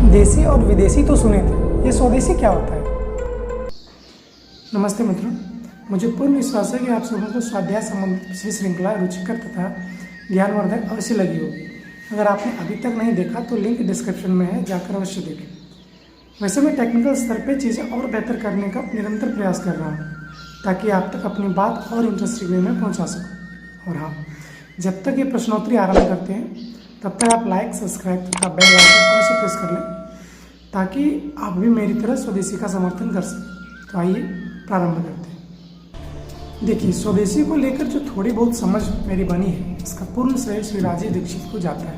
देसी और विदेशी तो सुने थे, ये स्वदेशी क्या होता है? नमस्ते मित्रों, मुझे पूर्ण विश्वास है कि आप सबों को स्वाध्याय संबंधित पिछली श्रृंखला रुचिकर तथा ज्ञानवर्धक अवश्य लगी होगी। अगर आपने अभी तक नहीं देखा तो लिंक डिस्क्रिप्शन में है, जाकर अवश्य देखें। वैसे मैं टेक्निकल स्तर पे चीज़ें और बेहतर करने का निरंतर प्रयास कर रहा हूँ ताकि आप तक अपनी बात और इंटरेस्टिंग वे में पहुँचा सकूँ। और हाँ, जब तक ये प्रश्नोत्तरी आरंभ करते हैं तब तक आप लाइक, सब्सक्राइब तथा बेल आइकन अवश्य प्रेस कर लें ताकि आप भी मेरी तरह स्वदेशी का समर्थन कर सकें। तो आइए प्रारंभ करते हैं। देखिए, स्वदेशी को लेकर जो थोड़ी बहुत समझ मेरी बनी है, इसका पूर्ण श्रेय श्री राजीव दीक्षित को जाता है।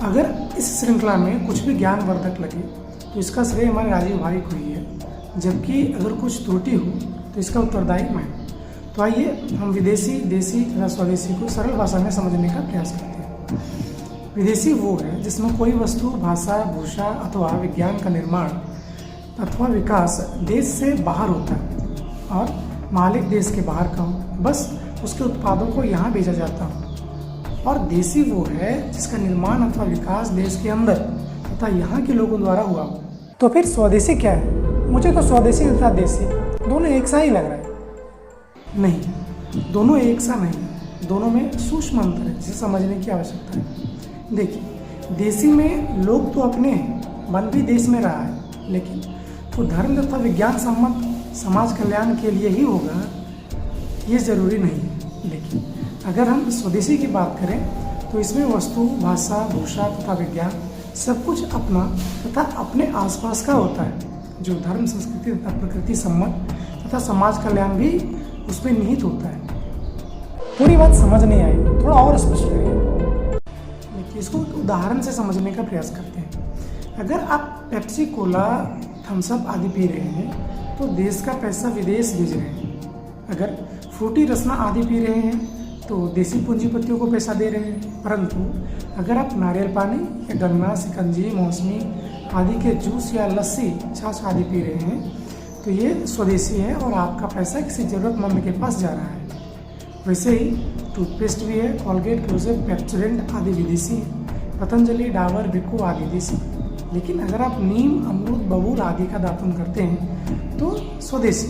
अगर इस श्रृंखला में कुछ भी ज्ञानवर्धक लगे तो इसका श्रेय हमारे राजीव भाई को ही है, जबकि अगर कुछ त्रुटि हो तो इसका उत्तरदायी मैं। तो आइए हम विदेशी, देसी तथा स्वदेशी को सरल भाषा में समझने का प्रयास करते हैं। विदेशी वो है जिसमें कोई वस्तु, भाषा, भूषा अथवा विज्ञान का निर्माण अथवा विकास देश से बाहर होता है और मालिक देश के बाहर का हो, बस उसके उत्पादों को यहाँ भेजा जाता हो। और देसी वो है जिसका निर्माण अथवा विकास देश के अंदर तथा यहाँ के लोगों द्वारा हुआ हो। तो फिर स्वदेशी क्या है? मुझे तो स्वदेशी तथा देसी दोनों एक सा ही लग रहा है। नहीं, दोनों एक सा नहीं, दोनों में सूक्ष्म अंतर है जिसे समझने की आवश्यकता है। देखिए, देसी में लोग तो अपने हैं, मन भी देश में रहा है, लेकिन वो धर्म तथा विज्ञान सम्मत समाज कल्याण के लिए ही होगा ये जरूरी नहीं है। लेकिन अगर हम स्वदेशी की बात करें तो इसमें वस्तु, भाषा, भूषा तथा विज्ञान सब कुछ अपना तथा अपने आसपास का होता है, जो धर्म, संस्कृति तथा प्रकृति सम्मत तथा समाज कल्याण भी उसमें निहित होता है। पूरी बात समझ नहीं आई, थोड़ा और स्पष्ट करिए। इसको उदाहरण से समझने का प्रयास करते हैं। अगर आप पेप्सी, कोला, थम्स अप आदि पी रहे हैं तो देश का पैसा विदेश भेज रहे हैं। अगर फ्रूटी रसना आदि पी रहे हैं तो देसी पूंजीपतियों को पैसा दे रहे हैं। परंतु अगर आप नारियल पानी या गन्ना, शिकंजी, मौसमी आदि के जूस या लस्सी, छाछ आदि पी रहे हैं तो ये स्वदेशी है और आपका पैसा किसी ज़रूरतमंद के पास जा रहा है। वैसे ही टूथपेस्ट भी है, कोलगेट, क्लोजअप, पेप्सोडेंट आदि विदेशी है, पतंजलि, डाबर, विको आदि देसी। लेकिन अगर आप नीम, अमरूद, बबूल आदि का दातुन करते हैं तो स्वदेशी।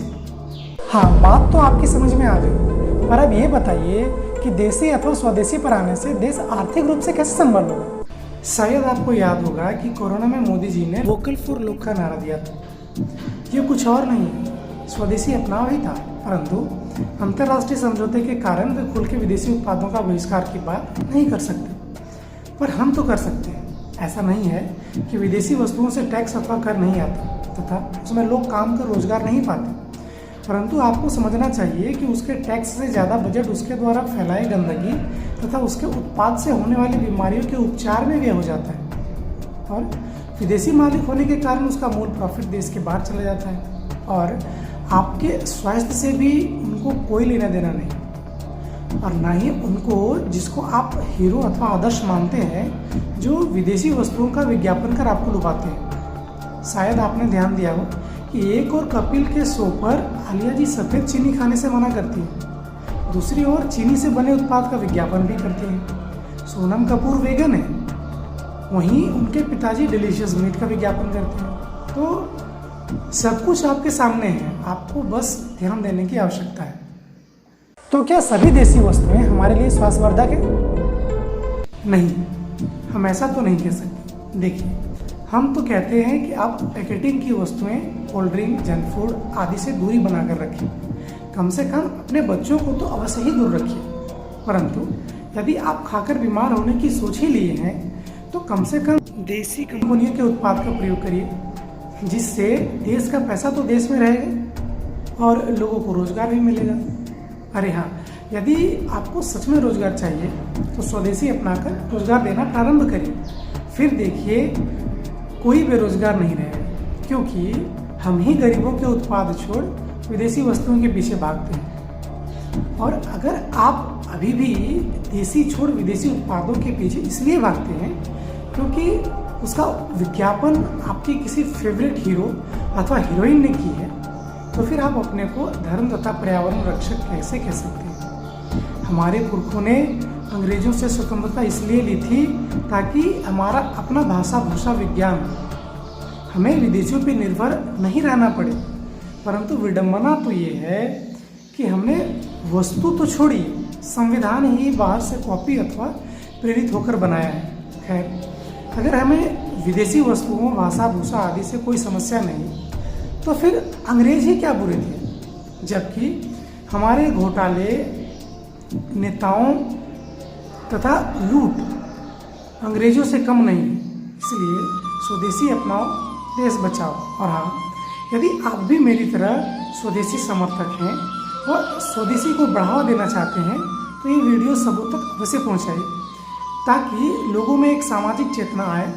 हाँ, बात तो आपकी समझ में आ गई, पर अब ये बताइए कि देसी अथवा स्वदेशी पर आने से देश आर्थिक रूप से कैसे संबल होगा? शायद आपको याद होगा कि कोरोना में मोदी जी ने वोकल फॉर लोकल का नारा दिया था। ये कुछ और नहीं है, स्वदेशी अपनाव ही था। परंतु अंतर्राष्ट्रीय समझौते के कारण वे खुल के विदेशी उत्पादों का बहिष्कार की बात नहीं कर सकते, पर हम तो कर सकते हैं। ऐसा नहीं है कि विदेशी वस्तुओं से टैक्स अथवा कर नहीं आता तथा उसमें लोग काम कर रोजगार नहीं पाते, परंतु आपको समझना चाहिए कि उसके टैक्स से ज़्यादा बजट उसके द्वारा फैलाई गंदगी तथा उसके उत्पाद से होने वाली बीमारियों के उपचार में व्यय हो जाता है। और विदेशी मालिक होने के कारण उसका मूल प्रॉफिट देश के बाहर चला जाता है और आपके स्वास्थ्य से भी उनको कोई लेना देना नहीं, और ना ही उनको, जिसको आप हीरो अथवा आदर्श मानते हैं, जो विदेशी वस्तुओं का विज्ञापन कर आपको लुभाते हैं। शायद आपने ध्यान दिया हो कि एक और कपिल के शो पर आलिया जी सफ़ेद चीनी खाने से मना करती हैं, दूसरी ओर चीनी से बने उत्पाद का विज्ञापन भी करती हैं। सोनम कपूर वेगन है, वहीं उनके पिताजी डिलीशियस मीट का विज्ञापन करते हैं। तो सब कुछ आपके सामने है, आपको बस ध्यान देने की आवश्यकता है। तो क्या सभी देसी वस्तुएं हमारे लिए स्वास्थ्यवर्धक है? नहीं, हम ऐसा तो नहीं कह सकते। देखिए, हम तो कहते हैं कि आप पैकेटिंग की वस्तुएं, कोल्ड ड्रिंक, जंक फूड आदि से दूरी बनाकर रखें। कम से कम अपने बच्चों को तो अवश्य ही दूर रखिए। परंतु यदि आप खाकर बीमार होने की सोच ही लिए हैं तो कम से कम देसी कंपनियों के उत्पाद का प्रयोग करिए, जिससे देश का पैसा तो देश में रहेगा और लोगों को रोजगार भी मिलेगा। अरे हाँ, यदि आपको सच में रोजगार चाहिए तो स्वदेशी अपनाकर रोजगार देना प्रारंभ करिए। फिर देखिए, कोई बेरोजगार नहीं रहेगा, क्योंकि हम ही गरीबों के उत्पाद छोड़ विदेशी वस्तुओं के पीछे भागते हैं। और अगर आप अभी भी देसी छोड़ विदेशी उत्पादों के पीछे इसलिए भागते हैं क्योंकि उसका विज्ञापन आपकी किसी फेवरेट हीरो अथवा हीरोइन ने की है, तो फिर आप अपने को धर्म तथा पर्यावरण रक्षक कैसे कह सकते हैं? हमारे पुरखों ने अंग्रेजों से स्वतंत्रता इसलिए ली थी ताकि हमारा अपना भाषा भूषा विज्ञान, हमें विदेशियों पर निर्भर नहीं रहना पड़े। परंतु विडंबना तो ये है कि हमने वस्तु तो छोड़ी, संविधान ही बाहर से कॉपी अथवा प्रेरित होकर बनाया है। खैर, अगर हमें विदेशी वस्तुओं, भाषा भूषा आदि से कोई समस्या नहीं, तो फिर अंग्रेज ही क्या बुरे थे, जबकि हमारे घोटाले, नेताओं तथा लूट अंग्रेजों से कम नहीं। इसलिए स्वदेशी अपनाओ, देश बचाओ। और हाँ, यदि आप भी मेरी तरह स्वदेशी समर्थक हैं और स्वदेशी को बढ़ावा देना चाहते हैं, तो ये वीडियो सबों तक अवश्य पहुँचाइए, ताकि लोगों में एक सामाजिक चेतना आए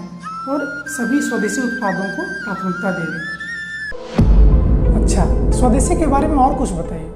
और सभी स्वदेशी उत्पादों को प्राथमिकता दें। अच्छा, स्वदेशी के बारे में और कुछ बताइए।